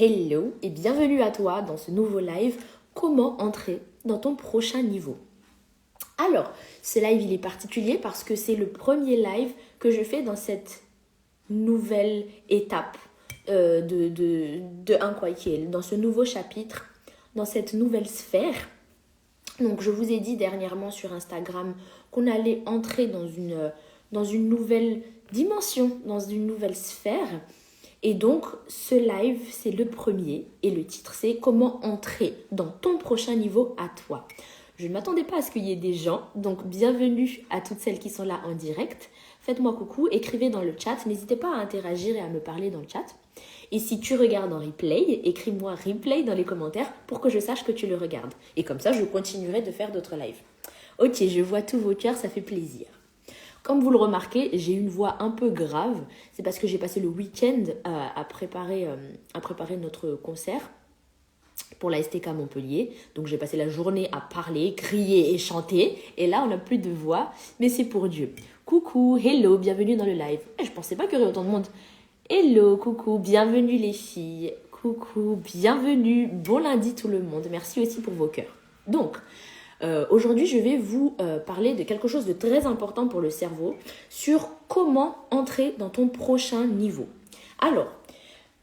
Hello et bienvenue à toi dans ce nouveau live « Comment entrer dans ton prochain niveau ?» Alors, ce live il est particulier parce que c'est le premier live que je fais dans cette nouvelle étape de Unquiet, dans ce nouveau chapitre, dans cette nouvelle sphère. Donc, je vous ai dit dernièrement sur Instagram qu'on allait entrer dans une nouvelle dimension, dans une nouvelle sphère. Et donc, ce live, c'est le premier et le titre, c'est « Comment entrer dans ton prochain niveau à toi ?» Je ne m'attendais pas à ce qu'il y ait des gens, donc bienvenue à toutes celles qui sont là en direct. Faites-moi coucou, écrivez dans le chat, n'hésitez pas à interagir et à me parler dans le chat. Et si tu regardes en replay, écris-moi « replay » dans les commentaires pour que je sache que tu le regardes. Et comme ça, je continuerai de faire d'autres lives. Ok, je vois tous vos cœurs, ça fait plaisir. Comme vous le remarquez, j'ai une voix un peu grave. C'est parce que j'ai passé le week-end à préparer notre concert pour la STK Montpellier. Donc j'ai passé la journée à parler, crier et chanter. Et là, on n'a plus de voix, mais c'est pour Dieu. Coucou, hello, bienvenue dans le live. Je pensais pas qu'il y aurait autant de monde. Hello, coucou, bienvenue les filles. Coucou, bienvenue. Bon lundi tout le monde. Merci aussi pour vos cœurs. Donc, aujourd'hui, je vais vous parler de quelque chose de très important pour le cerveau, sur comment entrer dans ton prochain niveau. Alors,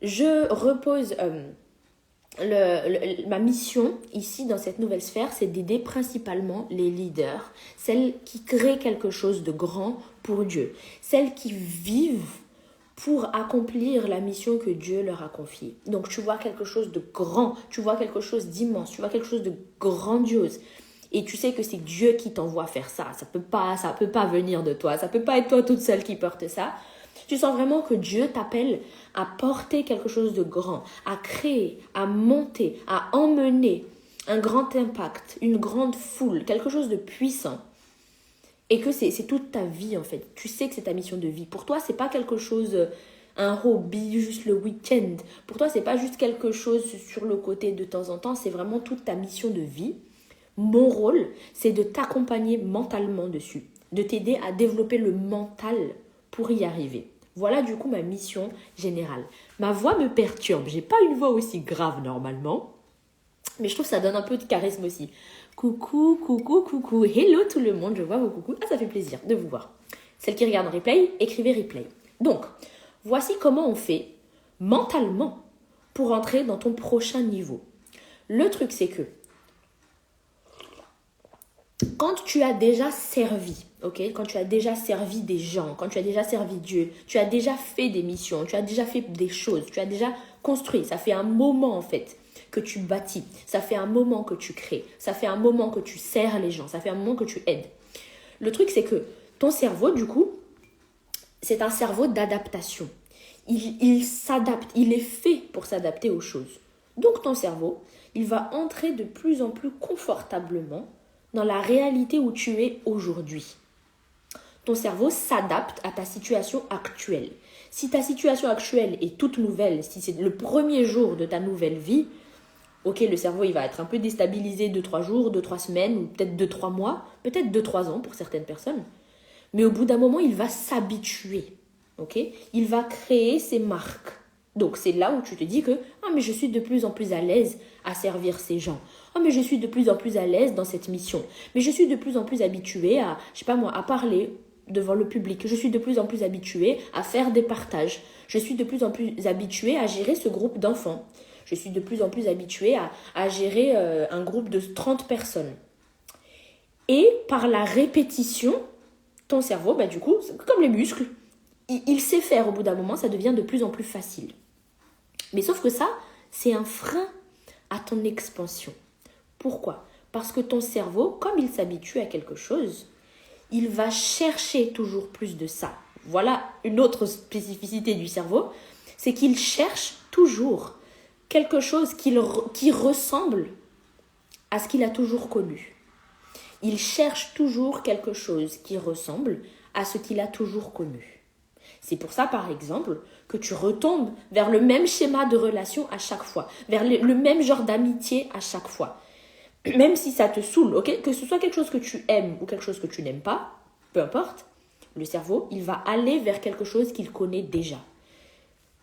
je repose ma mission ici dans cette nouvelle sphère, c'est d'aider principalement les leaders, celles qui créent quelque chose de grand pour Dieu, celles qui vivent pour accomplir la mission que Dieu leur a confiée. Donc, tu vois quelque chose de grand, tu vois quelque chose d'immense, tu vois quelque chose de grandiose. Et tu sais que c'est Dieu qui t'envoie faire ça. Ça peut pas venir de toi. Ça peut pas être toi toute seule qui porte ça. Tu sens vraiment que Dieu t'appelle à porter quelque chose de grand, à créer, à monter, à emmener un grand impact, une grande foule, quelque chose de puissant. Et que c'est toute ta vie en fait. Tu sais que c'est ta mission de vie. Pour toi, c'est pas quelque chose, un hobby juste le week-end. Pour toi, c'est pas juste quelque chose sur le côté de temps en temps. C'est vraiment toute ta mission de vie. Mon rôle, c'est de t'accompagner mentalement dessus, de t'aider à développer le mental pour y arriver. Voilà du coup ma mission générale. Ma voix me perturbe, j'ai pas une voix aussi grave normalement, mais je trouve que ça donne un peu de charisme aussi. Coucou, coucou, coucou, hello tout le monde, je vois vos coucous. Ah, ça fait plaisir de vous voir. Celles qui regardent en replay, écrivez replay. Donc, voici comment on fait mentalement pour entrer dans ton prochain niveau. Le truc, c'est que quand tu as déjà servi, quand tu as déjà servi des gens, quand tu as déjà servi Dieu, tu as déjà fait des missions, tu as déjà fait des choses, tu as déjà construit, ça fait un moment en fait que tu bâtis, ça fait un moment que tu crées, ça fait un moment que tu sers les gens, ça fait un moment que tu aides. Le truc c'est que ton cerveau du coup, c'est un cerveau d'adaptation. Il s'adapte, il est fait pour s'adapter aux choses. Donc ton cerveau, il va entrer de plus en plus confortablement dans la réalité où tu es aujourd'hui. Ton cerveau s'adapte à ta situation actuelle. Si ta situation actuelle est toute nouvelle, si c'est le premier jour de ta nouvelle vie, le cerveau il va être un peu déstabilisé 2-3 jours, 2-3 semaines, ou peut-être 2-3 mois, peut-être 2-3 ans pour certaines personnes. Mais au bout d'un moment, il va s'habituer. Il va créer ses marques. Donc, c'est là où tu te dis que « mais je suis de plus en plus à l'aise à servir ces gens. Mais je suis de plus en plus à l'aise dans cette mission. Mais je suis de plus en plus habituée à, à parler devant le public. Je suis de plus en plus habituée à faire des partages. Je suis de plus en plus habituée à gérer ce groupe d'enfants. Je suis de plus en plus habituée à gérer un groupe de 30 personnes. » Et par la répétition, ton cerveau, du coup, c'est comme les muscles, il sait faire au bout d'un moment, ça devient de plus en plus facile. Mais sauf que ça, c'est un frein à ton expansion. Pourquoi ? Parce que ton cerveau, comme il s'habitue à quelque chose, il va chercher toujours plus de ça. Voilà une autre spécificité du cerveau, c'est qu'il cherche toujours quelque chose qui ressemble à ce qu'il a toujours connu. Il cherche toujours quelque chose qui ressemble à ce qu'il a toujours connu. C'est pour ça, par exemple, que tu retombes vers le même schéma de relation à chaque fois, vers le même genre d'amitié à chaque fois. Même si ça te saoule, que ce soit quelque chose que tu aimes ou quelque chose que tu n'aimes pas, peu importe, le cerveau, il va aller vers quelque chose qu'il connaît déjà.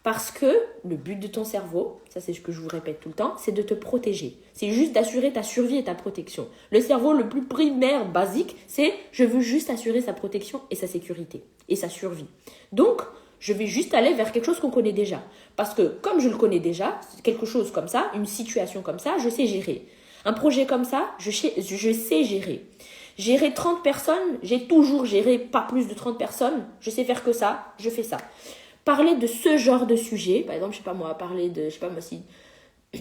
Parce que le but de ton cerveau, ça c'est ce que je vous répète tout le temps, c'est de te protéger. C'est juste d'assurer ta survie et ta protection. Le cerveau le plus primaire, basique, c'est je veux juste assurer sa protection et sa sécurité et sa survie. Donc, je vais juste aller vers quelque chose qu'on connaît déjà. Parce que comme je le connais déjà, quelque chose comme ça, une situation comme ça, je sais gérer. Un projet comme ça, je sais gérer. Gérer 30 personnes, j'ai toujours géré pas plus de 30 personnes. Je sais faire que ça, je fais ça. Parler de ce genre de sujet, par exemple, je sais pas moi, parler de, je sais pas moi, si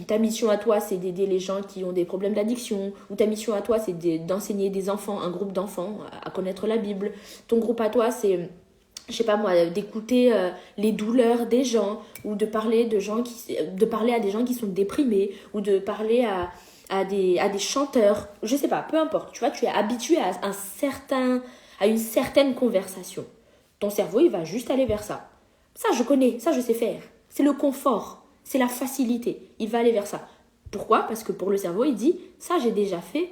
ta mission à toi, c'est d'aider les gens qui ont des problèmes d'addiction, ou ta mission à toi, c'est d'enseigner des enfants, un groupe d'enfants à connaître la Bible. Ton groupe à toi, c'est, je sais pas moi, d'écouter les douleurs des gens, ou de parler de parler à des gens qui sont déprimés, ou de parler à des chanteurs, je sais pas, peu importe. Tu vois, tu es habitué à une certaine conversation. Ton cerveau, il va juste aller vers ça. Ça, je connais, ça, je sais faire. C'est le confort, c'est la facilité. Il va aller vers ça. Pourquoi? Parce que pour le cerveau, il dit, ça, j'ai déjà fait,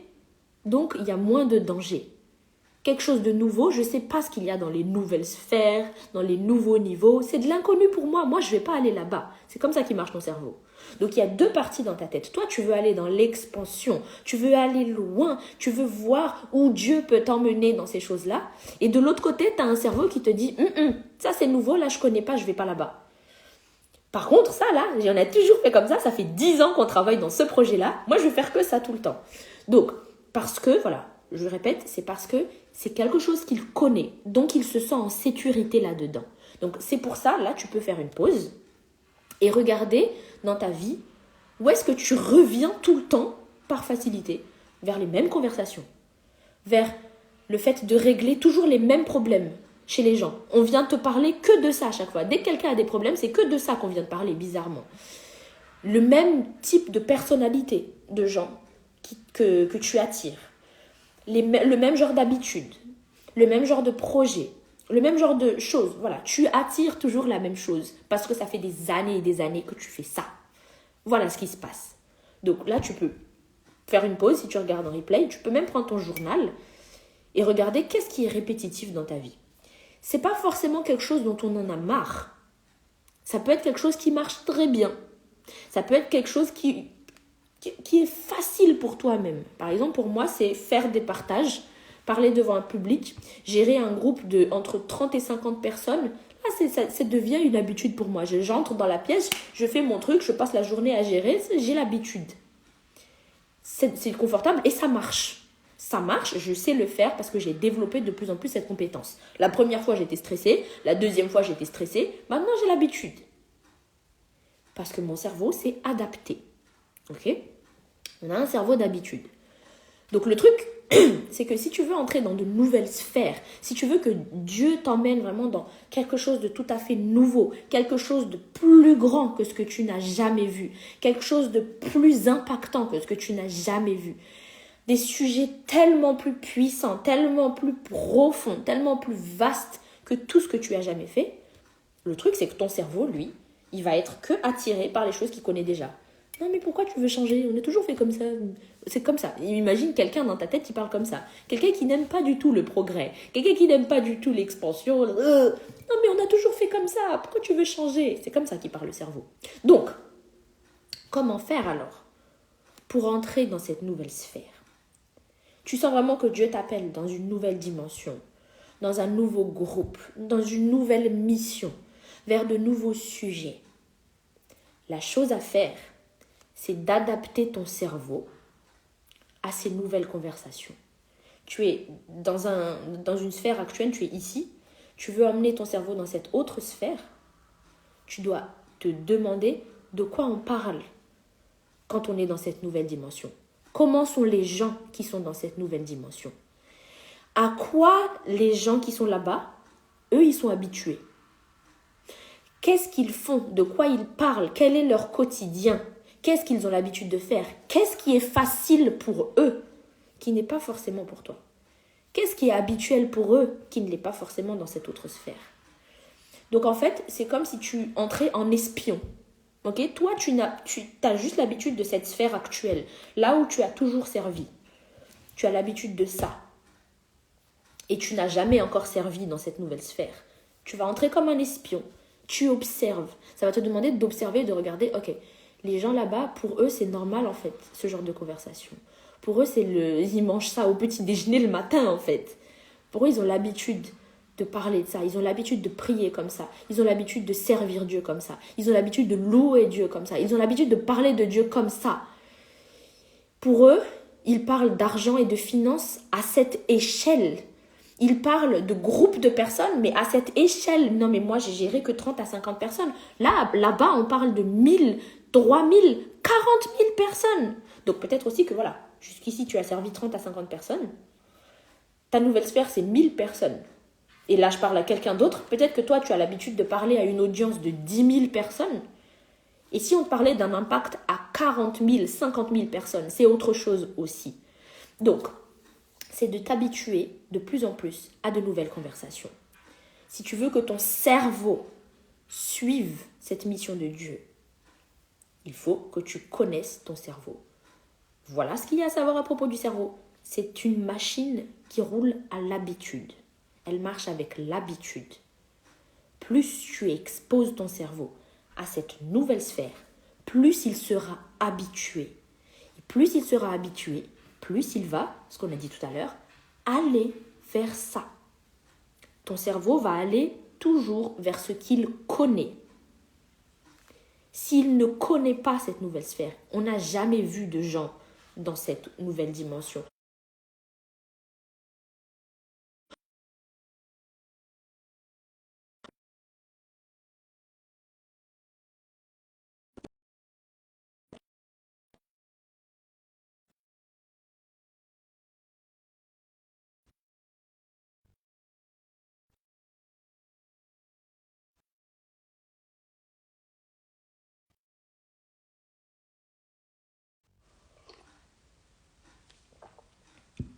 donc il y a moins de danger. Quelque chose de nouveau, je ne sais pas ce qu'il y a dans les nouvelles sphères, dans les nouveaux niveaux. C'est de l'inconnu pour moi. Moi, je ne vais pas aller là-bas. C'est comme ça qu'il marche ton cerveau. Donc, il y a deux parties dans ta tête. Toi, tu veux aller dans l'expansion. Tu veux aller loin. Tu veux voir où Dieu peut t'emmener dans ces choses-là. Et de l'autre côté, tu as un cerveau qui te dit ça, c'est nouveau. Là, je ne connais pas. Je ne vais pas là-bas. Par contre, ça, là, j'en ai toujours fait comme ça. Ça fait 10 ans qu'on travaille dans ce projet-là. Moi, je vais faire que ça tout le temps. Donc, parce que, voilà, je répète, c'est parce que c'est quelque chose qu'il connaît. Donc, il se sent en sécurité là-dedans. Donc, c'est pour ça, là, tu peux faire une pause et regarder dans ta vie où est-ce que tu reviens tout le temps, par facilité, vers les mêmes conversations, vers le fait de régler toujours les mêmes problèmes chez les gens. On vient te parler que de ça à chaque fois. Dès que quelqu'un a des problèmes, c'est que de ça qu'on vient te parler, bizarrement. Le même type de personnalité de gens que tu attires. Le même genre d'habitude, le même genre de projet, le même genre de choses. Voilà, tu attires toujours la même chose parce que ça fait des années et des années que tu fais ça. Voilà ce qui se passe. Donc là, tu peux faire une pause si tu regardes en replay. Tu peux même prendre ton journal et regarder qu'est-ce qui est répétitif dans ta vie. C'est pas forcément quelque chose dont on en a marre. Ça peut être quelque chose qui marche très bien. Ça peut être quelque chose qui est facile pour toi-même. Par exemple, pour moi, c'est faire des partages, parler devant un public, gérer un groupe de entre 30 et 50 personnes. Là, ça devient une habitude pour moi. J'entre dans la pièce, je fais mon truc, je passe la journée à gérer, j'ai l'habitude. C'est confortable et ça marche. Ça marche, je sais le faire parce que j'ai développé de plus en plus cette compétence. La première fois, j'étais stressée. La deuxième fois, j'étais stressée. Maintenant, j'ai l'habitude. Parce que mon cerveau s'est adapté. Ok? On a un cerveau d'habitude. Donc le truc, c'est que si tu veux entrer dans de nouvelles sphères, si tu veux que Dieu t'emmène vraiment dans quelque chose de tout à fait nouveau, quelque chose de plus grand que ce que tu n'as jamais vu, quelque chose de plus impactant que ce que tu n'as jamais vu, des sujets tellement plus puissants, tellement plus profonds, tellement plus vastes que tout ce que tu as jamais fait, le truc, c'est que ton cerveau, lui, il va être que attiré par les choses qu'il connaît déjà. Non, mais pourquoi tu veux changer? On est toujours fait comme ça. C'est comme ça. Imagine quelqu'un dans ta tête qui parle comme ça. Quelqu'un qui n'aime pas du tout le progrès. Quelqu'un qui n'aime pas du tout l'expansion. Non, mais on a toujours fait comme ça. Pourquoi tu veux changer? C'est comme ça qu'il parle le cerveau. Donc, comment faire alors pour entrer dans cette nouvelle sphère? Tu sens vraiment que Dieu t'appelle dans une nouvelle dimension, dans un nouveau groupe, dans une nouvelle mission, vers de nouveaux sujets. La chose à faire, c'est d'adapter ton cerveau à ces nouvelles conversations. Tu es dans une sphère actuelle, tu es ici, tu veux emmener ton cerveau dans cette autre sphère, tu dois te demander de quoi on parle quand on est dans cette nouvelle dimension. Comment sont les gens qui sont dans cette nouvelle dimension? À quoi les gens qui sont là-bas, eux, ils sont habitués? Qu'est-ce qu'ils font? De quoi ils parlent? Quel est leur quotidien? Qu'est-ce qu'ils ont l'habitude de faire? Qu'est-ce qui est facile pour eux qui n'est pas forcément pour toi? Qu'est-ce qui est habituel pour eux qui ne l'est pas forcément dans cette autre sphère? Donc en fait, c'est comme si tu entrais en espion. Okay? Toi, tu as juste l'habitude de cette sphère actuelle, là où tu as toujours servi. Tu as l'habitude de ça. Et tu n'as jamais encore servi dans cette nouvelle sphère. Tu vas entrer comme un espion. Tu observes. Ça va te demander d'observer, de regarder, ok, les gens là-bas, pour eux, c'est normal en fait, ce genre de conversation. Pour eux, ils mangent ça au petit déjeuner le matin en fait. Pour eux, ils ont l'habitude de parler de ça. Ils ont l'habitude de prier comme ça. Ils ont l'habitude de servir Dieu comme ça. Ils ont l'habitude de louer Dieu comme ça. Ils ont l'habitude de parler de Dieu comme ça. Pour eux, ils parlent d'argent et de finances à cette échelle. Ils parlent de groupes de personnes, mais à cette échelle. Non, mais moi, j'ai géré que 30 à 50 personnes. Là-bas, on parle de 1000, 3000, 40 000 personnes. Donc peut-être aussi que voilà, jusqu'ici, tu as servi 30 à 50 personnes. Ta nouvelle sphère, c'est 1000 personnes. Et là, je parle à quelqu'un d'autre. Peut-être que toi, tu as l'habitude de parler à une audience de 10 000 personnes. Et si on parlait d'un impact à 40 000, 50 000 personnes, c'est autre chose aussi. Donc, c'est de t'habituer de plus en plus à de nouvelles conversations. Si tu veux que ton cerveau suive cette mission de Dieu, il faut que tu connaisses ton cerveau. Voilà ce qu'il y a à savoir à propos du cerveau. C'est une machine qui roule à l'habitude. Elle marche avec l'habitude. Plus tu exposes ton cerveau à cette nouvelle sphère, plus il sera habitué. Et plus il sera habitué, plus il va, ce qu'on a dit tout à l'heure, aller vers ça. Ton cerveau va aller toujours vers ce qu'il connaît. S'il ne connaît pas cette nouvelle sphère, on n'a jamais vu de gens dans cette nouvelle dimension.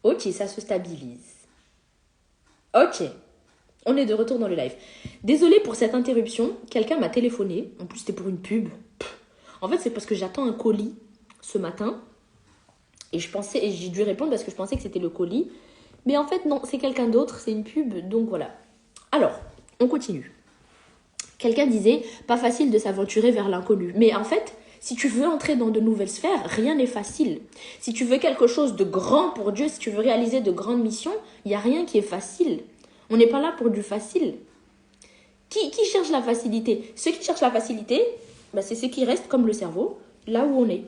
Ok, ça se stabilise. Ok, on est de retour dans le live. Désolée pour cette interruption, quelqu'un m'a téléphoné. En plus, c'était pour une pub. En fait, c'est parce que j'attends un colis ce matin. Et j'ai dû répondre parce que je pensais que c'était le colis. Mais en fait, non, c'est quelqu'un d'autre, c'est une pub. Donc voilà. Alors, on continue. Quelqu'un disait, pas facile de s'aventurer vers l'inconnu. Mais en fait, si tu veux entrer dans de nouvelles sphères, rien n'est facile. Si tu veux quelque chose de grand pour Dieu, si tu veux réaliser de grandes missions, il n'y a rien qui est facile. On n'est pas là pour du facile. Qui cherche la facilité? Ceux qui cherchent la facilité, c'est ceux qui restent comme le cerveau, là où on est.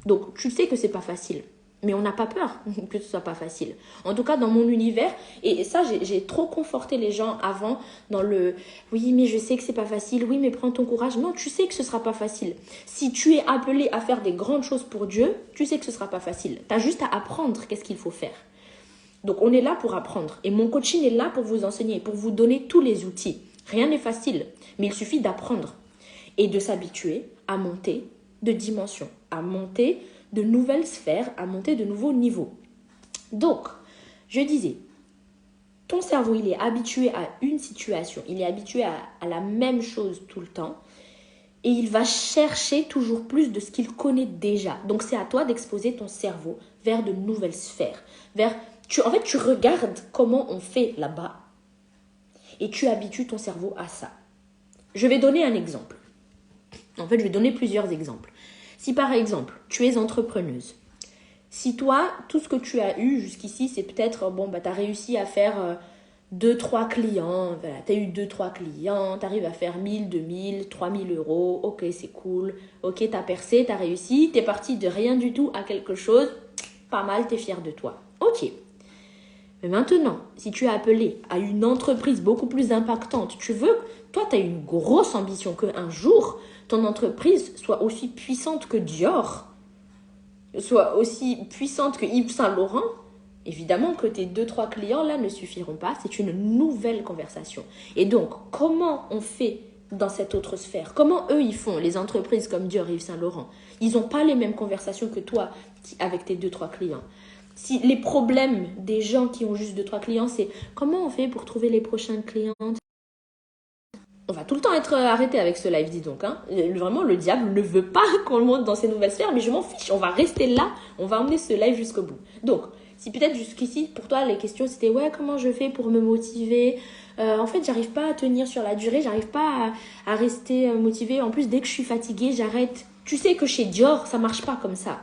Donc, tu sais que c'est pas facile. Mais on n'a pas peur que ce soit pas facile. En tout cas, dans mon univers, et ça, j'ai trop conforté les gens avant dans le « oui, mais je sais que c'est pas facile, oui, mais prends ton courage ». Non, tu sais que ce sera pas facile. Si tu es appelé à faire des grandes choses pour Dieu, tu sais que ce sera pas facile. Tu as juste à apprendre qu'est-ce qu'il faut faire. Donc, on est là pour apprendre. Et mon coaching est là pour vous enseigner, pour vous donner tous les outils. Rien n'est facile, mais il suffit d'apprendre et de s'habituer à monter de dimension, à monter de nouvelles sphères, à monter de nouveaux niveaux. Donc, je disais, ton cerveau, il est habitué à une situation, il est habitué à la même chose tout le temps et il va chercher toujours plus de ce qu'il connaît déjà. Donc, c'est à toi d'exposer ton cerveau vers de nouvelles sphères. Tu regardes comment on fait là-bas et tu habitues ton cerveau à ça. Je vais donner un exemple. En fait, je vais donner plusieurs exemples. Si par exemple, tu es entrepreneuse, si toi, tout ce que tu as eu jusqu'ici, c'est peut-être, tu as réussi à faire 2-3 clients, voilà, tu as eu 2-3 clients, tu arrives à faire 1000, 2000, 3000 euros, ok, c'est cool, ok, tu as percé, tu as réussi, tu es parti de rien du tout à quelque chose, pas mal, tu es fier de toi. Ok. Mais maintenant, si tu es appelé à une entreprise beaucoup plus impactante, toi, tu as une grosse ambition qu'un jour, ton entreprise soit aussi puissante que Dior, soit aussi puissante que Yves Saint Laurent, évidemment que tes 2-3 clients là ne suffiront pas, c'est une nouvelle conversation. Et donc, comment on fait dans cette autre sphère? Comment eux ils font, les entreprises comme Dior et Yves Saint Laurent? Ils n'ont pas les mêmes conversations que toi avec tes 2-3 clients. Si les problèmes des gens qui ont juste 2-3 clients, c'est comment on fait pour trouver les prochaines clientes? On va tout le temps être arrêté avec ce live, dis donc. Hein. Vraiment, le diable ne veut pas qu'on monte dans ces nouvelles sphères, mais je m'en fiche. On va rester là, on va emmener ce live jusqu'au bout. Donc, si peut-être jusqu'ici, pour toi, les questions, c'était « Ouais, comment je fais pour me motiver En fait, j'arrive pas à tenir sur la durée, j'arrive pas à rester motivée. En plus, dès que je suis fatiguée, j'arrête. Tu sais que chez Dior, ça marche pas comme ça.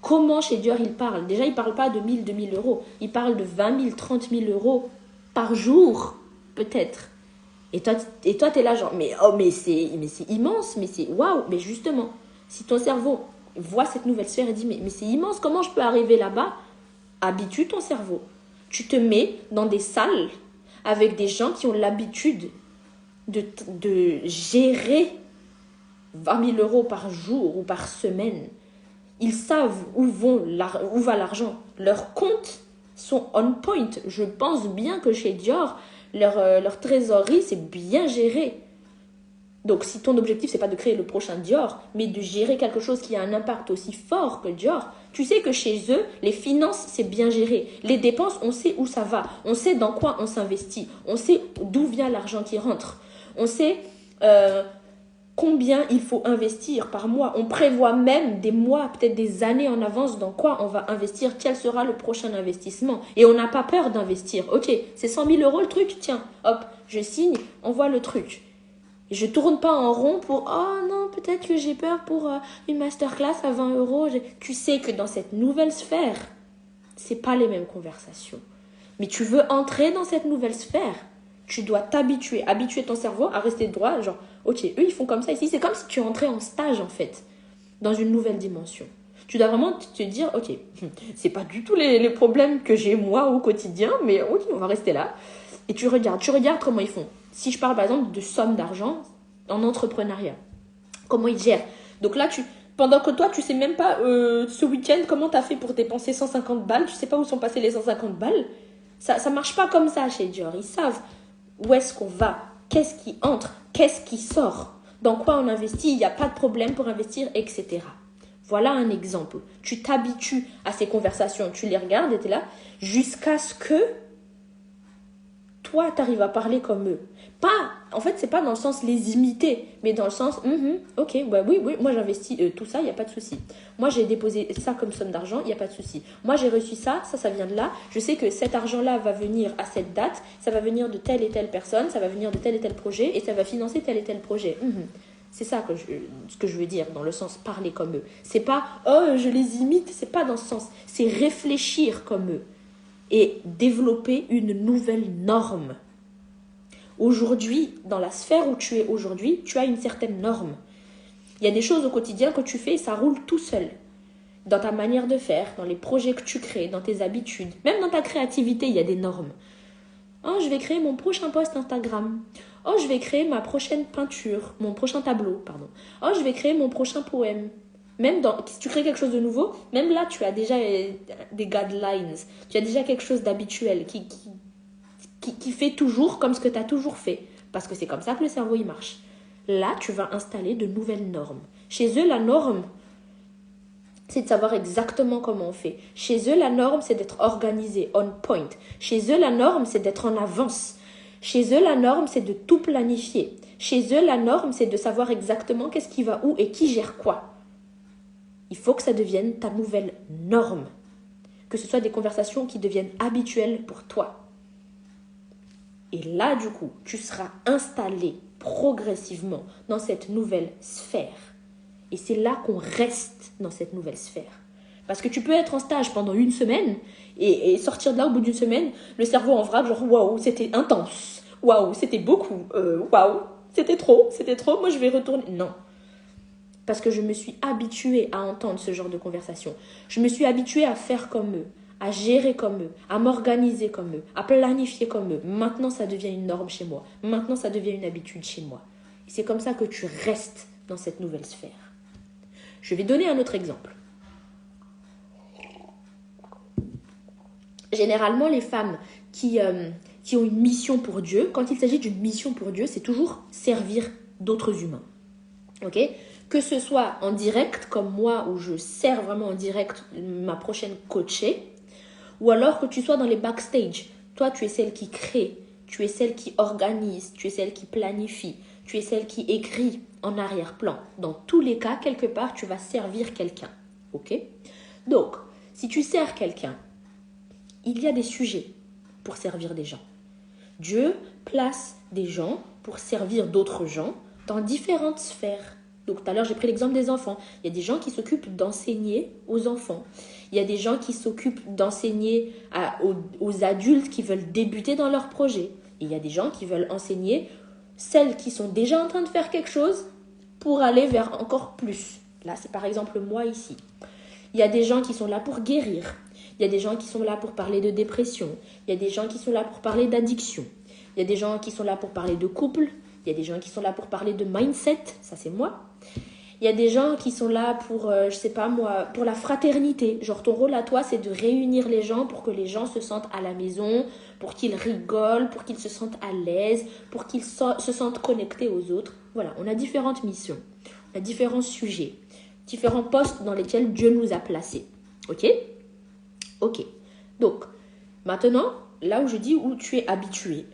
Comment chez Dior il parle? Déjà, il parle pas de 1000, 2000 euros. Il parle de 20 000, 30 000 euros par jour, peut-être. Et toi, t'es là genre, mais c'est immense, mais c'est waouh. Mais justement, si ton cerveau voit cette nouvelle sphère et dit, mais c'est immense, comment je peux arriver là-bas? Habitue ton cerveau. Tu te mets dans des salles avec des gens qui ont l'habitude de gérer 20 000 euros par jour ou par semaine. Ils savent où va l'argent. Leurs comptes sont on point. Je pense bien que chez Dior, leur trésorerie, c'est bien géré. Donc, si ton objectif, c'est pas de créer le prochain Dior, mais de gérer quelque chose qui a un impact aussi fort que Dior, tu sais que chez eux, les finances, c'est bien géré. Les dépenses, on sait où ça va. On sait dans quoi on s'investit. On sait d'où vient l'argent qui rentre. On sait combien il faut investir par mois. On prévoit même des mois, peut-être des années en avance dans quoi on va investir, quel sera le prochain investissement. Et on n'a pas peur d'investir. Ok, c'est 100 000 euros le truc, tiens, hop, je signe, on voit le truc. Et je tourne pas en rond pour oh non, peut-être que j'ai peur pour une masterclass à 20 euros. Tu sais que dans cette nouvelle sphère, c'est pas les mêmes conversations. Mais tu veux entrer dans cette nouvelle sphère, tu dois habituer ton cerveau à rester droit. Genre, ok, eux ils font comme ça ici. C'est comme si tu entrais en stage en fait, dans une nouvelle dimension. Tu dois vraiment te dire, ok, c'est pas du tout les problèmes que j'ai moi au quotidien, mais ok, on va rester là. Et tu regardes comment ils font. Si je parle par exemple de somme d'argent en entrepreneuriat, comment ils gèrent. Donc là, pendant que toi, tu sais même pas ce week-end comment tu as fait pour dépenser 150 balles, tu sais pas où sont passées les 150 balles. Ça marche pas comme ça chez Dior. Ils savent où est-ce qu'on va, qu'est-ce qui entre, qu'est-ce qui sort, dans quoi on investit, il n'y a pas de problème pour investir, etc. Voilà un exemple. Tu t'habitues à ces conversations, tu les regardes et tu es là, jusqu'à ce que toi, tu arrives à parler comme eux. En fait, c'est pas dans le sens les imiter, mais dans le sens, ok, bah oui, moi j'investis tout ça, il n'y a pas de souci. Moi j'ai déposé ça comme somme d'argent, il n'y a pas de souci. Moi j'ai reçu ça vient de là. Je sais que cet argent-là va venir à cette date, ça va venir de telle et telle personne, ça va venir de tel et tel projet, et ça va financer tel et tel projet. C'est ça ce que je veux dire, dans le sens parler comme eux. C'est pas, oh, je les imite, c'est pas dans ce sens. C'est réfléchir comme eux et développer une nouvelle norme. Aujourd'hui, dans la sphère où tu es aujourd'hui, tu as une certaine norme. Il y a des choses au quotidien que tu fais et ça roule tout seul. Dans ta manière de faire, dans les projets que tu crées, dans tes habitudes, même dans ta créativité, il y a des normes. Oh, je vais créer mon prochain post Instagram. Oh, je vais créer ma prochaine peinture, mon prochain tableau, pardon. Oh, je vais créer mon prochain poème. Même si tu crées quelque chose de nouveau, même là, tu as déjà des guidelines. Tu as déjà quelque chose d'habituel qui fait toujours comme ce que tu as toujours fait. Parce que c'est comme ça que le cerveau, il marche. Là, tu vas installer de nouvelles normes. Chez eux, la norme, c'est de savoir exactement comment on fait. Chez eux, la norme, c'est d'être organisé, on point. Chez eux, la norme, c'est d'être en avance. Chez eux, la norme, c'est de tout planifier. Chez eux, la norme, c'est de savoir exactement qu'est-ce qui va où et qui gère quoi. Il faut que ça devienne ta nouvelle norme. Que ce soit des conversations qui deviennent habituelles pour toi. Et là, du coup, tu seras installé progressivement dans cette nouvelle sphère. Et c'est là qu'on reste dans cette nouvelle sphère. Parce que tu peux être en stage pendant une semaine et sortir de là au bout d'une semaine, le cerveau en vrac, genre waouh, c'était intense. Waouh, c'était beaucoup. Waouh, c'était trop, moi je vais retourner. Non. Parce que je me suis habituée à entendre ce genre de conversation. Je me suis habituée à faire comme eux, à gérer comme eux, à m'organiser comme eux, à planifier comme eux. Maintenant, ça devient une norme chez moi. Maintenant, ça devient une habitude chez moi. Et c'est comme ça que tu restes dans cette nouvelle sphère. Je vais donner un autre exemple. Généralement, les femmes qui ont une mission pour Dieu, quand il s'agit d'une mission pour Dieu, c'est toujours servir d'autres humains. Ok ? Que ce soit en direct, comme moi, où je sers vraiment en direct ma prochaine coachée, ou alors que tu sois dans les backstage. Toi, tu es celle qui crée, tu es celle qui organise, tu es celle qui planifie, tu es celle qui écrit en arrière-plan. Dans tous les cas, quelque part, tu vas servir quelqu'un. Ok ? Donc, si tu sers quelqu'un, il y a des sujets pour servir des gens. Dieu place des gens pour servir d'autres gens dans différentes sphères. Donc tout à l'heure, j'ai pris l'exemple des enfants. Il y a des gens qui s'occupent d'enseigner aux enfants. Il y a des gens qui s'occupent d'enseigner aux adultes qui veulent débuter dans leur projet. Et il y a des gens qui veulent enseigner celles qui sont déjà en train de faire quelque chose pour aller vers encore plus. Là, c'est par exemple moi ici. Il y a des gens qui sont là pour guérir. Il y a des gens qui sont là pour parler de dépression. Il y a des gens qui sont là pour parler d'addiction. Il y a des gens qui sont là pour parler de couple. Il y a des gens qui sont là pour parler de mindset. Ça, c'est moi. Il y a des gens qui sont là pour, je sais pas moi, pour la fraternité. Genre, ton rôle à toi, c'est de réunir les gens pour que les gens se sentent à la maison, pour qu'ils rigolent, pour qu'ils se sentent à l'aise, pour qu'ils se sentent connectés aux autres. Voilà, on a différentes missions, on a différents sujets, différents postes dans lesquels Dieu nous a placés. Ok? Ok. Donc, maintenant, là où je dis où tu es habitué,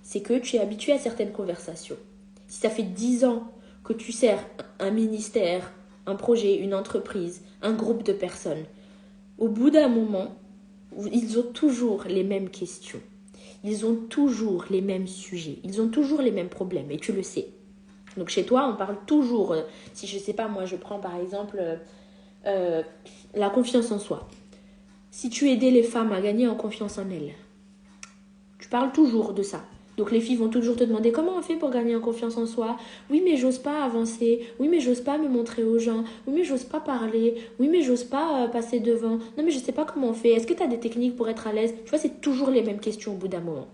c'est que tu es habitué à certaines conversations. Si ça fait 10 ans que tu sers un ministère, un projet, une entreprise, un groupe de personnes, au bout d'un moment, ils ont toujours les mêmes questions. Ils ont toujours les mêmes sujets. Ils ont toujours les mêmes problèmes et tu le sais. Donc chez toi, on parle toujours, si je ne sais pas, moi je prends par exemple la confiance en soi. Si tu aidais les femmes à gagner en confiance en elles, tu parles toujours de ça. Donc les filles vont toujours te demander comment on fait pour gagner en confiance en soi. Oui, mais j'ose pas avancer. Oui, mais j'ose pas me montrer aux gens. Oui, mais j'ose pas parler. Oui, mais j'ose pas passer devant. Non, mais je sais pas comment on fait. Est-ce que tu as des techniques pour être à l'aise? Tu vois, c'est toujours les mêmes questions au bout d'un moment.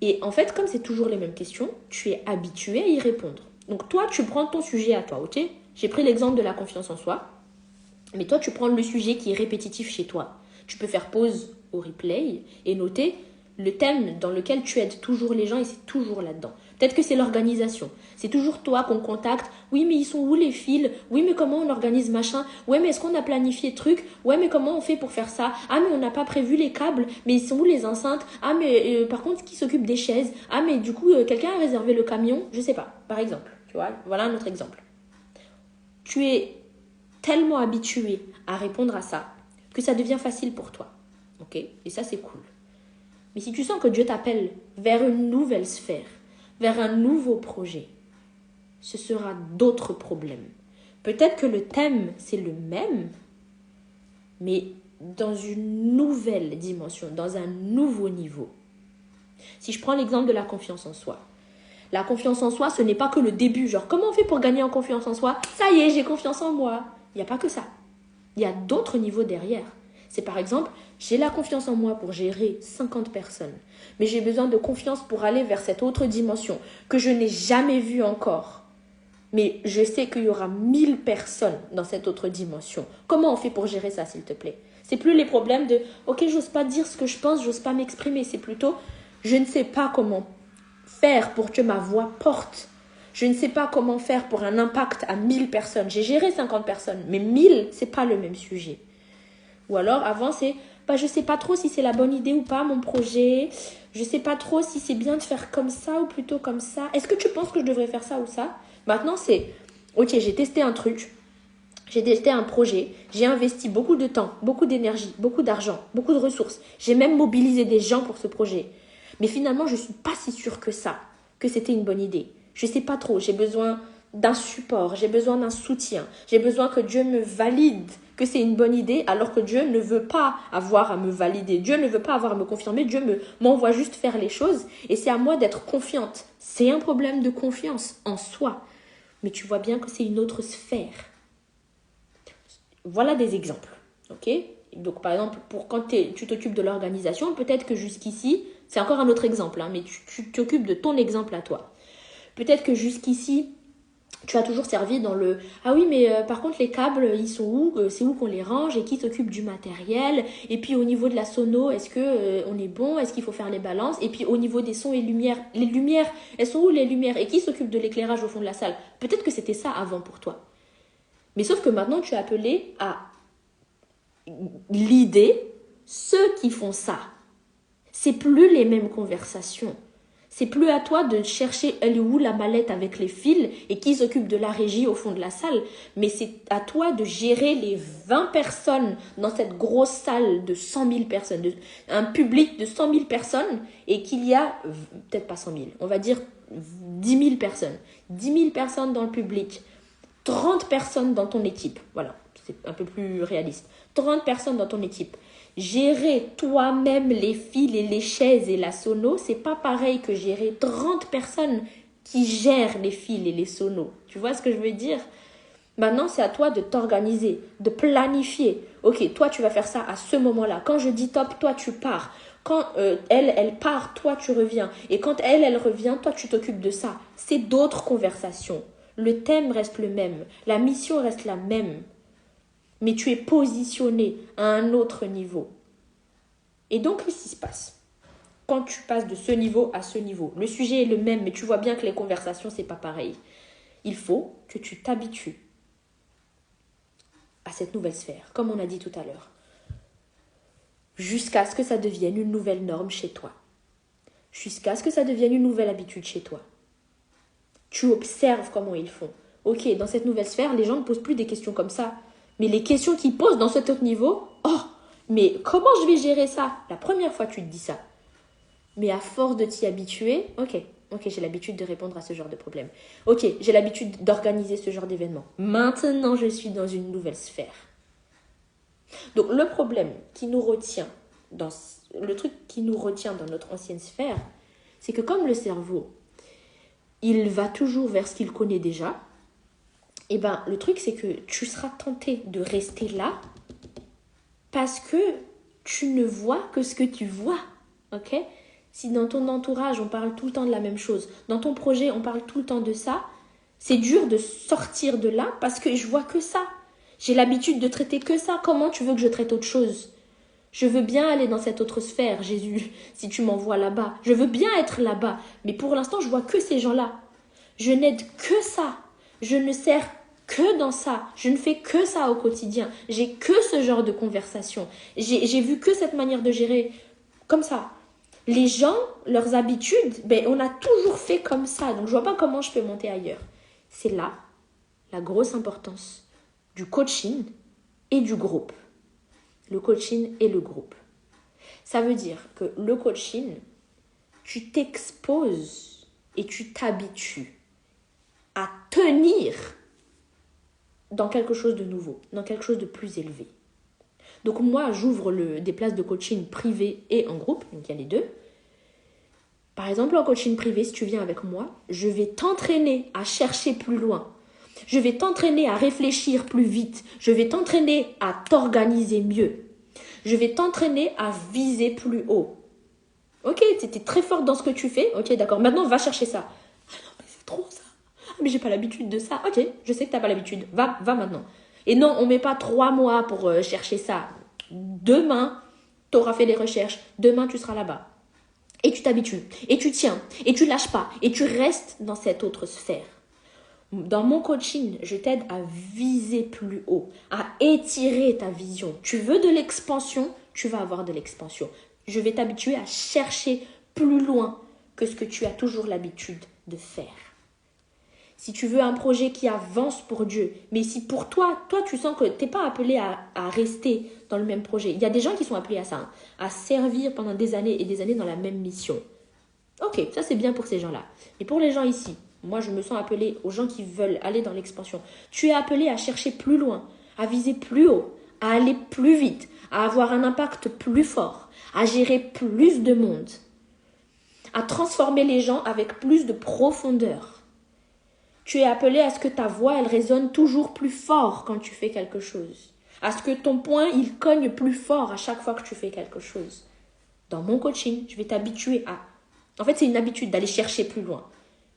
Et en fait, comme c'est toujours les mêmes questions, tu es habitué à y répondre. Donc toi, tu prends ton sujet à toi, ok? J'ai pris l'exemple de la confiance en soi. Mais toi, tu prends le sujet qui est répétitif chez toi. Tu peux faire pause au replay et noter le thème dans lequel tu aides toujours les gens et c'est toujours là-dedans. Peut-être que c'est l'organisation. C'est toujours toi qu'on contacte. Oui, mais ils sont où les fils? Oui, mais comment on organise machin? Ouais, mais est-ce qu'on a planifié truc? Ouais, mais comment on fait pour faire ça? Ah, mais on n'a pas prévu les câbles. Mais ils sont où les enceintes? Ah, mais par contre, qui s'occupe des chaises? Ah, mais du coup, quelqu'un a réservé le camion? Je sais pas, par exemple. Tu vois, voilà un autre exemple. Tu es tellement habitué à répondre à ça que ça devient facile pour toi. Ok? Et ça, c'est cool. Mais si tu sens que Dieu t'appelle vers une nouvelle sphère, vers un nouveau projet, ce sera d'autres problèmes. Peut-être que le thème, c'est le même, mais dans une nouvelle dimension, dans un nouveau niveau. Si je prends l'exemple de la confiance en soi. La confiance en soi, ce n'est pas que le début. Genre, comment on fait pour gagner en confiance en soi? Ça y est, j'ai confiance en moi. Il n'y a pas que ça. Il y a d'autres niveaux derrière. C'est par exemple, j'ai la confiance en moi pour gérer 50 personnes, mais j'ai besoin de confiance pour aller vers cette autre dimension que je n'ai jamais vue encore. Mais je sais qu'il y aura 1000 personnes dans cette autre dimension. Comment on fait pour gérer ça, s'il te plaît? C'est plus les problèmes de « Ok, j'ose pas dire ce que je pense, j'ose pas m'exprimer ». C'est plutôt « Je ne sais pas comment faire pour que ma voix porte. Je ne sais pas comment faire pour un impact à 1000 personnes. J'ai géré 50 personnes, mais 1000, c'est pas le même sujet. » Ou alors, avant, c'est je sais pas trop si c'est la bonne idée ou pas, mon projet. Je sais pas trop si c'est bien de faire comme ça ou plutôt comme ça. Est-ce que tu penses que je devrais faire ça ou ça? Maintenant, c'est ok, j'ai testé un truc, j'ai testé un projet, j'ai investi beaucoup de temps, beaucoup d'énergie, beaucoup d'argent, beaucoup de ressources. J'ai même mobilisé des gens pour ce projet. Mais finalement, je suis pas si sûre que ça, que c'était une bonne idée. Je sais pas trop, j'ai besoin d'un support, j'ai besoin d'un soutien, j'ai besoin que Dieu me valide que c'est une bonne idée alors que Dieu ne veut pas avoir à me valider, Dieu ne veut pas avoir à me confirmer, Dieu m'envoie juste faire les choses et c'est à moi d'être confiante. C'est un problème de confiance en soi, mais tu vois bien que c'est une autre sphère. Voilà des exemples, ok? Donc par exemple, pour quand tu t'occupes de l'organisation, peut-être que jusqu'ici, c'est encore un autre exemple, mais tu t'occupes de ton exemple à toi. Peut-être que jusqu'ici, tu as toujours servi dans le « Ah oui, mais par contre, les câbles, ils sont où? C'est où qu'on les range? Et qui s'occupe du matériel? Et puis au niveau de la sono, est-ce que on est bon? Est-ce qu'il faut faire les balances? Et puis au niveau des sons et lumières, les lumières, elles sont où les lumières? Et qui s'occupe de l'éclairage au fond de la salle ?» Peut-être que c'était ça avant pour toi. Mais sauf que maintenant, tu es appelé à l'idée ceux qui font ça. C'est plus les mêmes conversations. C'est plus à toi de chercher elle est où la mallette avec les fils et qui s'occupe de la régie au fond de la salle. Mais c'est à toi de gérer les 20 personnes dans cette grosse salle de 100 000 personnes, un public de 100 000 personnes et qu'il y a, peut-être pas 100 000, on va dire 10 000 personnes. 10 000 personnes dans le public, 30 personnes dans ton équipe. Voilà, c'est un peu plus réaliste. 30 personnes dans ton équipe. Gérer toi-même les fils et les chaises et la sono, c'est pas pareil que gérer 30 personnes qui gèrent les fils et les sonos. Tu vois ce que je veux dire? Maintenant, c'est à toi de t'organiser, de planifier. Ok, toi, tu vas faire ça à ce moment-là. Quand je dis top, toi, tu pars. Quand elle part, toi, tu reviens. Et quand elle revient, toi, tu t'occupes de ça. C'est d'autres conversations. Le thème reste le même. La mission reste la même. Mais tu es positionné à un autre niveau. Et donc, qu'est-ce qui se passe quand tu passes de ce niveau à ce niveau? Le sujet est le même, mais tu vois bien que les conversations, c'est pas pareil. Il faut que tu t'habitues à cette nouvelle sphère, comme on a dit tout à l'heure, jusqu'à ce que ça devienne une nouvelle norme chez toi, jusqu'à ce que ça devienne une nouvelle habitude chez toi. Tu observes comment ils font. Ok, dans cette nouvelle sphère, les gens ne posent plus des questions comme ça. Mais les questions qu'ils posent dans cet autre niveau, oh, mais comment je vais gérer ça? La première fois, tu te dis ça. Mais à force de t'y habituer, ok, j'ai l'habitude de répondre à ce genre de problème. Ok, j'ai l'habitude d'organiser ce genre d'événement. Maintenant, je suis dans une nouvelle sphère. Donc, le problème qui nous retient, le truc qui nous retient dans notre ancienne sphère, c'est que comme le cerveau, il va toujours vers ce qu'il connaît déjà, et ben le truc c'est que tu seras tenté de rester là parce que tu ne vois que ce que tu vois, ok? Si dans ton entourage on parle tout le temps de la même chose, dans ton projet on parle tout le temps de ça, c'est dur de sortir de là parce que je vois que ça. J'ai l'habitude de traiter que ça. Comment tu veux que je traite autre chose? Je veux bien aller dans cette autre sphère, Jésus, si tu m'envoies là-bas. Je veux bien être là-bas, mais pour l'instant je vois que ces gens-là. Je n'aide que ça. Je ne sers que dans ça. Je ne fais que ça au quotidien. J'ai que ce genre de conversation. J'ai vu que cette manière de gérer comme ça. Les gens, leurs habitudes, on a toujours fait comme ça. Donc, je vois pas comment je peux monter ailleurs. C'est là la grosse importance du coaching et du groupe. Le coaching et le groupe. Ça veut dire que le coaching, tu t'exposes et tu t'habitues à tenir dans quelque chose de nouveau, dans quelque chose de plus élevé. Donc moi, j'ouvre des places de coaching privé et en groupe, donc il y a les deux. Par exemple, en coaching privé, si tu viens avec moi, je vais t'entraîner à chercher plus loin. Je vais t'entraîner à réfléchir plus vite. Je vais t'entraîner à t'organiser mieux. Je vais t'entraîner à viser plus haut. Ok, tu étais très forte dans ce que tu fais. Ok, d'accord. Maintenant, va chercher ça. Ah non, mais c'est trop ça. Ah, mais j'ai pas l'habitude de ça. Ok, je sais que t'as pas l'habitude. Va maintenant. Et non, on met pas 3 mois pour chercher ça. Demain, tu auras fait les recherches. Demain, tu seras là-bas. Et tu t'habitues. Et tu tiens. Et tu lâches pas. Et tu restes dans cette autre sphère. Dans mon coaching, je t'aide à viser plus haut, à étirer ta vision. Tu veux de l'expansion, tu vas avoir de l'expansion. Je vais t'habituer à chercher plus loin que ce que tu as toujours l'habitude de faire. Si tu veux un projet qui avance pour Dieu, mais si pour toi tu sens que tu n'es pas appelé à rester dans le même projet. Il y a des gens qui sont appelés à ça, hein, à servir pendant des années et des années dans la même mission. Ok, ça c'est bien pour ces gens-là. Et pour les gens ici, moi je me sens appelée aux gens qui veulent aller dans l'expansion. Tu es appelé à chercher plus loin, à viser plus haut, à aller plus vite, à avoir un impact plus fort, à gérer plus de monde, à transformer les gens avec plus de profondeur. Tu es appelé à ce que ta voix, elle résonne toujours plus fort quand tu fais quelque chose. À ce que ton poing, il cogne plus fort à chaque fois que tu fais quelque chose. Dans mon coaching, je vais t'habituer à... En fait, c'est une habitude d'aller chercher plus loin.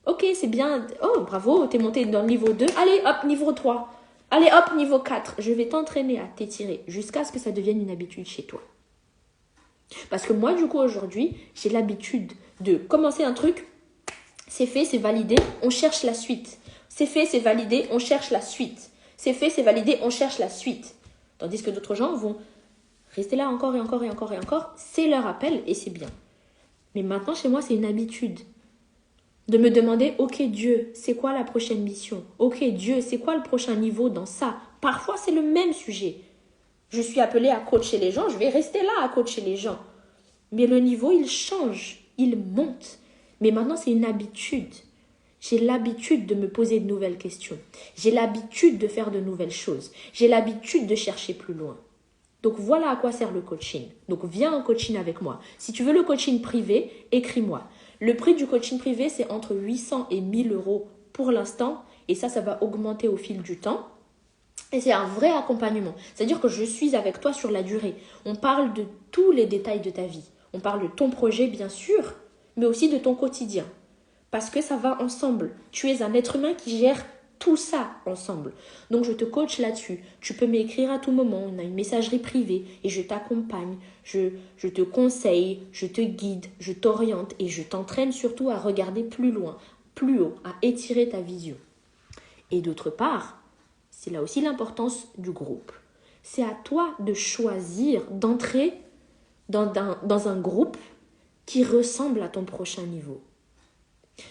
Ok, c'est bien. Oh, bravo, t'es monté dans le niveau 2. Allez, hop, niveau 3. Allez, hop, niveau 4. Je vais t'entraîner à t'étirer jusqu'à ce que ça devienne une habitude chez toi. Parce que moi, du coup, aujourd'hui, j'ai l'habitude de commencer un truc. C'est fait, c'est validé, on cherche la suite. C'est fait, c'est validé, on cherche la suite. C'est fait, c'est validé, on cherche la suite. Tandis que d'autres gens vont rester là encore et encore et encore et encore. C'est leur appel et c'est bien. Mais maintenant, chez moi, c'est une habitude. De me demander, ok Dieu, c'est quoi la prochaine mission? Ok Dieu, c'est quoi le prochain niveau dans ça? Parfois, c'est le même sujet. Je suis appelée à coacher les gens, je vais rester là à coacher les gens. Mais le niveau, il change, il monte. Mais maintenant, c'est une habitude. J'ai l'habitude de me poser de nouvelles questions. J'ai l'habitude de faire de nouvelles choses. J'ai l'habitude de chercher plus loin. Donc voilà à quoi sert le coaching. Donc viens en coaching avec moi. Si tu veux le coaching privé, écris-moi. Le prix du coaching privé, c'est entre 800 et 1000 euros pour l'instant. Et ça va augmenter au fil du temps. Et c'est un vrai accompagnement. C'est-à-dire que je suis avec toi sur la durée. On parle de tous les détails de ta vie. On parle de ton projet, bien sûr, mais aussi de ton quotidien. Parce que ça va ensemble. Tu es un être humain qui gère tout ça ensemble. Donc je te coach là-dessus. Tu peux m'écrire à tout moment. On a une messagerie privée et je t'accompagne. Je te conseille, je te guide, je t'oriente et je t'entraîne surtout à regarder plus loin, plus haut, à étirer ta vision. Et d'autre part, c'est là aussi l'importance du groupe. C'est à toi de choisir d'entrer dans un groupe qui ressemble à ton prochain niveau.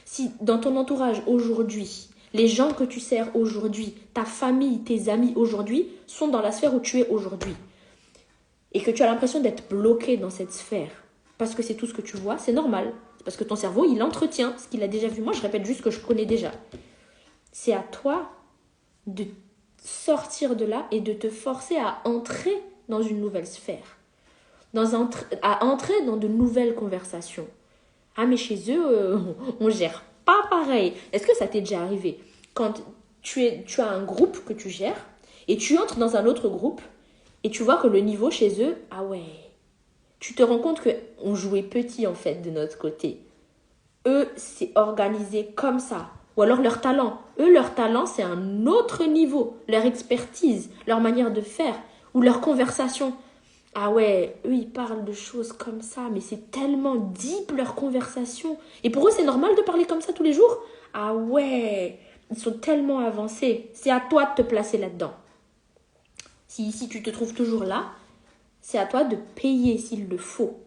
Si dans ton entourage aujourd'hui, les gens que tu sers aujourd'hui, ta famille, tes amis aujourd'hui, sont dans la sphère où tu es aujourd'hui, et que tu as l'impression d'être bloqué dans cette sphère, parce que c'est tout ce que tu vois, c'est normal. C'est parce que ton cerveau, il entretient ce qu'il a déjà vu. Moi, je répète juste ce que je connais déjà. C'est à toi de sortir de là et de te forcer à entrer dans une nouvelle sphère, à entrer dans de nouvelles conversations. Ah, mais chez eux, on gère pas pareil. Est-ce que ça t'est déjà arrivé quand tu as un groupe que tu gères et tu entres dans un autre groupe et tu vois que le niveau chez eux, ah ouais, tu te rends compte qu'on jouait petit en fait de notre côté. Eux, c'est organisé comme ça. Ou alors leur talent. Eux, leur talent, c'est un autre niveau. Leur expertise, leur manière de faire ou leur conversation. Ah ouais, eux, ils parlent de choses comme ça, mais c'est tellement deep leur conversation. Et pour eux, c'est normal de parler comme ça tous les jours? Ah ouais, ils sont tellement avancés. C'est à toi de te placer là-dedans. Si tu te trouves toujours là, c'est à toi de payer s'il le faut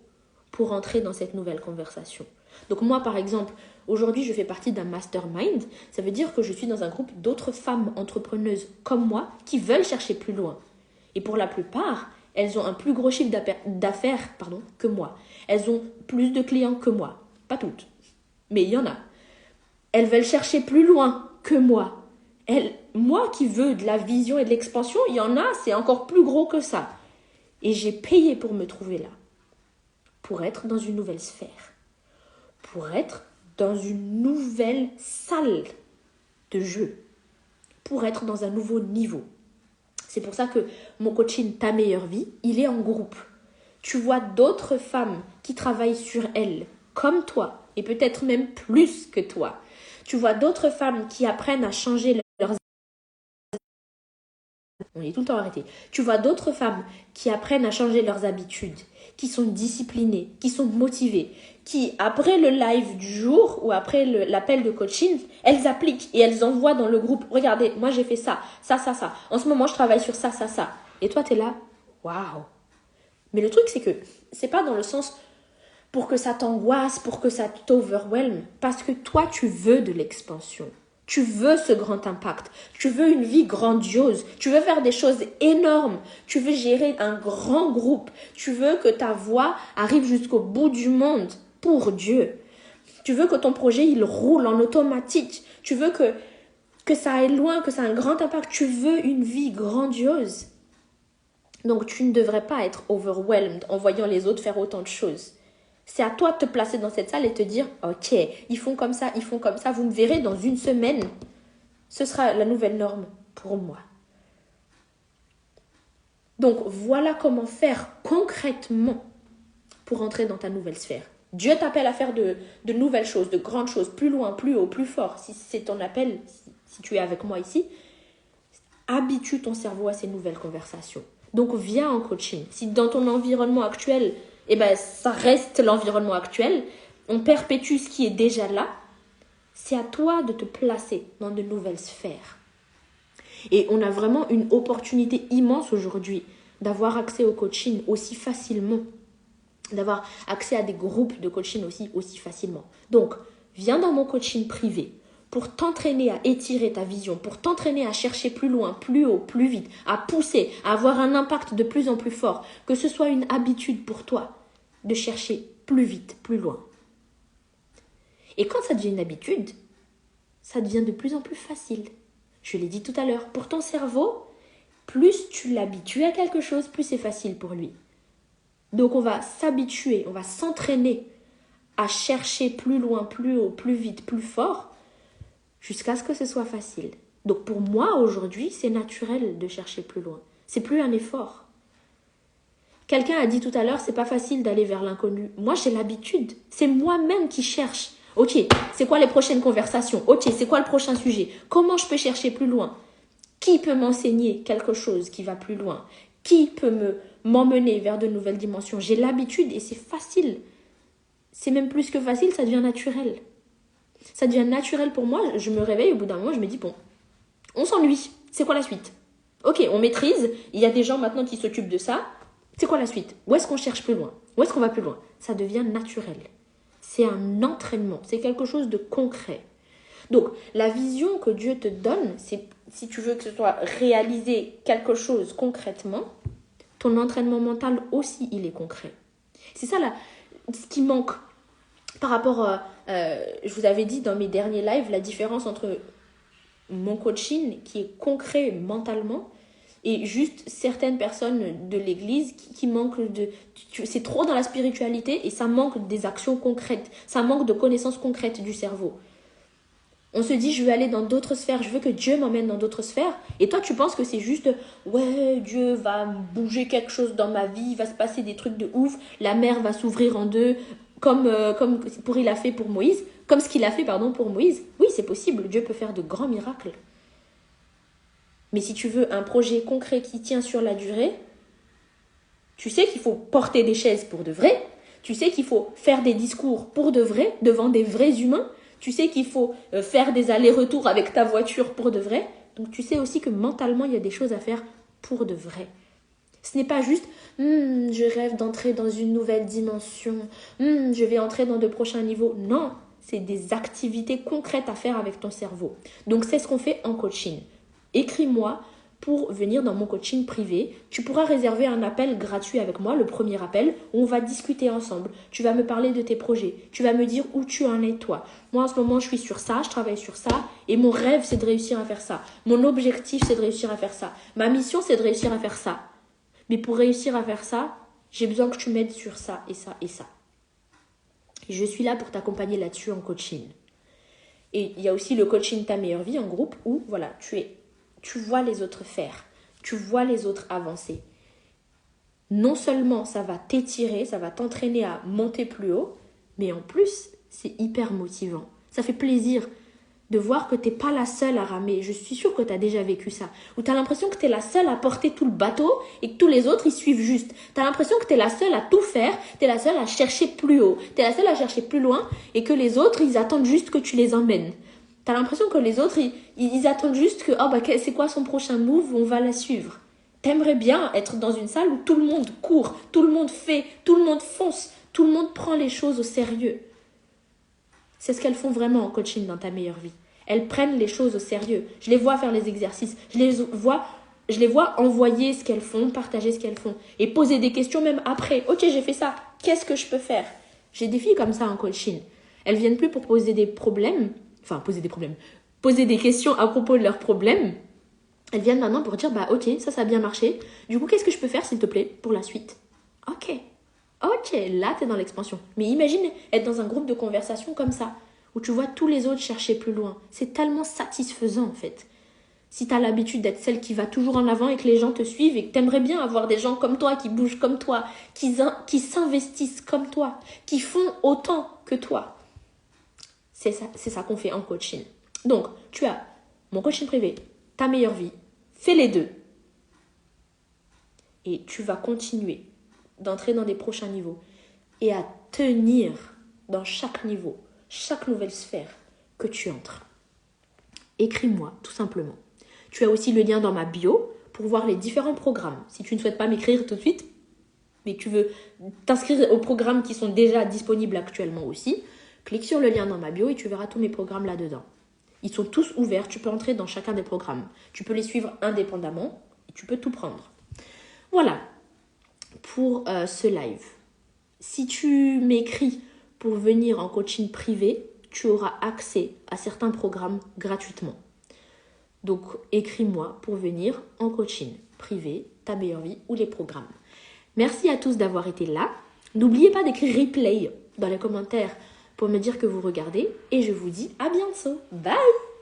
pour entrer dans cette nouvelle conversation. Donc moi, par exemple, aujourd'hui, je fais partie d'un mastermind. Ça veut dire que je suis dans un groupe d'autres femmes entrepreneuses comme moi qui veulent chercher plus loin. Et pour la plupart, elles ont un plus gros chiffre d'affaires que moi. Elles ont plus de clients que moi. Pas toutes, mais il y en a. Elles veulent chercher plus loin que moi. Moi qui veux de la vision et de l'expansion, il y en a, c'est encore plus gros que ça. Et j'ai payé pour me trouver là. Pour être dans une nouvelle sphère. Pour être dans une nouvelle salle de jeu. Pour être dans un nouveau niveau. C'est pour ça que mon coaching Ta meilleure vie, il est en groupe. Tu vois d'autres femmes qui travaillent sur elles, comme toi, et peut-être même plus que toi. Tu vois d'autres femmes qui apprennent à changer leurs... On est tout le temps arrêté. Tu vois d'autres femmes qui apprennent à changer leurs habitudes, qui sont disciplinées, qui sont motivées, qui, après le live du jour ou après l'appel de coaching, elles appliquent et elles envoient dans le groupe. Regardez, moi j'ai fait ça, ça, ça, ça. En ce moment, je travaille sur ça, ça, ça. Et toi, t'es là, waouh. Mais le truc, c'est que c'est pas dans le sens pour que ça t'angoisse, pour que ça t'overwhelme, parce que toi, tu veux de l'expansion. Tu veux ce grand impact. Tu veux une vie grandiose. Tu veux faire des choses énormes. Tu veux gérer un grand groupe. Tu veux que ta voix arrive jusqu'au bout du monde pour Dieu. Tu veux que ton projet, il roule en automatique. Tu veux que ça aille loin, que ça ait un grand impact. Tu veux une vie grandiose. Donc, tu ne devrais pas être overwhelmed en voyant les autres faire autant de choses. C'est à toi de te placer dans cette salle et te dire « Ok, ils font comme ça, vous me verrez dans une semaine. Ce sera la nouvelle norme pour moi. » Donc, voilà comment faire concrètement pour entrer dans ta nouvelle sphère. Dieu t'appelle à faire de nouvelles choses, de grandes choses, plus loin, plus haut, plus fort. Si c'est ton appel, si tu es avec moi ici, habitue ton cerveau à ces nouvelles conversations. Donc, viens en coaching. Si dans ton environnement actuel, ça reste l'environnement actuel, on perpétue ce qui est déjà là, c'est à toi de te placer dans de nouvelles sphères. Et on a vraiment une opportunité immense aujourd'hui d'avoir accès au coaching aussi facilement, d'avoir accès à des groupes de coaching aussi facilement. Donc, viens dans mon coaching privé pour t'entraîner à étirer ta vision, pour t'entraîner à chercher plus loin, plus haut, plus vite, à pousser, à avoir un impact de plus en plus fort, que ce soit une habitude pour toi de chercher plus vite, plus loin. Et quand ça devient une habitude, ça devient de plus en plus facile. Je l'ai dit tout à l'heure, pour ton cerveau, plus tu l'habitues à quelque chose, plus c'est facile pour lui. Donc on va s'habituer, on va s'entraîner à chercher plus loin, plus haut, plus vite, plus fort, jusqu'à ce que ce soit facile. Donc pour moi, aujourd'hui, c'est naturel de chercher plus loin. C'est plus un effort. Quelqu'un a dit tout à l'heure, c'est pas facile d'aller vers l'inconnu. Moi, j'ai l'habitude. C'est moi-même qui cherche. Ok, c'est quoi les prochaines conversations? Ok, c'est quoi le prochain sujet? Comment je peux chercher plus loin? Qui peut m'enseigner quelque chose qui va plus loin? Qui peut m'emmener vers de nouvelles dimensions? J'ai l'habitude et c'est facile. C'est même plus que facile, ça devient naturel. Ça devient naturel pour moi. Je me réveille au bout d'un moment, je me dis, bon, on s'ennuie. C'est quoi la suite? Ok, on maîtrise. Il y a des gens maintenant qui s'occupent de ça. C'est quoi la suite? Où est-ce qu'on cherche plus loin? Où est-ce qu'on va plus loin? Ça devient naturel. C'est un entraînement. C'est quelque chose de concret. Donc, la vision que Dieu te donne, c'est, si tu veux que ce soit réaliser quelque chose concrètement, ton entraînement mental aussi, il est concret. C'est ça ce qui manque par rapport je vous avais dit dans mes derniers lives, la différence entre mon coaching qui est concret mentalement et juste certaines personnes de l'église qui manquent c'est trop dans la spiritualité et ça manque des actions concrètes, ça manque de connaissances concrètes du cerveau. On se dit, je veux aller dans d'autres sphères, je veux que Dieu m'emmène dans d'autres sphères. Et toi, tu penses que c'est juste, ouais, Dieu va bouger quelque chose dans ma vie, il va se passer des trucs de ouf, la mer va s'ouvrir en deux, comme il a fait pour Moïse, comme ce qu'il a fait, pour Moïse. Oui, c'est possible, Dieu peut faire de grands miracles. Mais si tu veux un projet concret qui tient sur la durée, tu sais qu'il faut porter des chaises pour de vrai, tu sais qu'il faut faire des discours pour de vrai, devant des vrais humains, tu sais qu'il faut faire des allers-retours avec ta voiture pour de vrai. Donc tu sais aussi que mentalement, il y a des choses à faire pour de vrai. Ce n'est pas juste je rêve d'entrer dans une nouvelle dimension, je vais entrer dans de prochains niveaux. Non, c'est des activités concrètes à faire avec ton cerveau. Donc c'est ce qu'on fait en coaching. Écris-moi pour venir dans mon coaching privé. Tu pourras réserver un appel gratuit avec moi, le premier appel, où on va discuter ensemble. Tu vas me parler de tes projets. Tu vas me dire où tu en es toi. Moi, en ce moment, je suis sur ça, je travaille sur ça. Et mon rêve, c'est de réussir à faire ça. Mon objectif, c'est de réussir à faire ça. Ma mission, c'est de réussir à faire ça. Mais pour réussir à faire ça, j'ai besoin que tu m'aides sur ça et ça et ça. Et je suis là pour t'accompagner là-dessus en coaching. Et il y a aussi le coaching Ta meilleure vie en groupe où, voilà, tu vois les autres faire, tu vois les autres avancer. Non seulement ça va t'étirer, ça va t'entraîner à monter plus haut, mais en plus, c'est hyper motivant. Ça fait plaisir de voir que tu n'es pas la seule à ramer. Je suis sûre que tu as déjà vécu ça. Où tu as l'impression que tu es la seule à porter tout le bateau et que tous les autres, ils suivent juste. Tu as l'impression que tu es la seule à tout faire, tu es la seule à chercher plus haut, tu es la seule à chercher plus loin et que les autres, ils attendent juste que tu les emmènes. Tu as l'impression que les autres, ils attendent juste que c'est quoi son prochain move, on va la suivre. T'aimerais bien être dans une salle où tout le monde court, tout le monde fait, tout le monde fonce, tout le monde prend les choses au sérieux. C'est ce qu'elles font vraiment en coaching dans Ta meilleure vie. Elles prennent les choses au sérieux. Je les vois faire les exercices. Je les vois envoyer ce qu'elles font, partager ce qu'elles font. Et poser des questions même après. Ok, j'ai fait ça. Qu'est-ce que je peux faire? J'ai des filles comme ça en coaching. Elles viennent plus pour poser des questions à propos de leurs problèmes. Elles viennent maintenant pour dire, ok, ça a bien marché. Du coup, qu'est-ce que je peux faire, s'il te plaît, pour la suite? Ok, là, t'es dans l'expansion. Mais imagine être dans un groupe de conversation comme ça, où tu vois tous les autres chercher plus loin. C'est tellement satisfaisant, en fait. Si t'as l'habitude d'être celle qui va toujours en avant et que les gens te suivent et que t'aimerais bien avoir des gens comme toi, qui bougent comme toi, qui s'investissent comme toi, qui font autant que toi. C'est ça qu'on fait en coaching. Donc, tu as mon coaching privé, Ta meilleure vie. Fais les deux. Et tu vas continuer d'entrer dans des prochains niveaux et à tenir dans chaque niveau, chaque nouvelle sphère que tu entres. Écris-moi, tout simplement. Tu as aussi le lien dans ma bio pour voir les différents programmes. Si tu ne souhaites pas m'écrire tout de suite, mais que tu veux t'inscrire aux programmes qui sont déjà disponibles actuellement aussi, Clique sur le lien dans ma bio et tu verras tous mes programmes là-dedans. Ils sont tous ouverts, tu peux entrer dans chacun des programmes. Tu peux les suivre indépendamment et tu peux tout prendre. Voilà pour ce live. Si tu m'écris pour venir en coaching privé, tu auras accès à certains programmes gratuitement. Donc, écris-moi pour venir en coaching privé, ta meilleure vie ou les programmes. Merci à tous d'avoir été là. N'oubliez pas d'écrire replay dans les commentaires pour me dire que vous regardez. Et je vous dis à bientôt. Bye!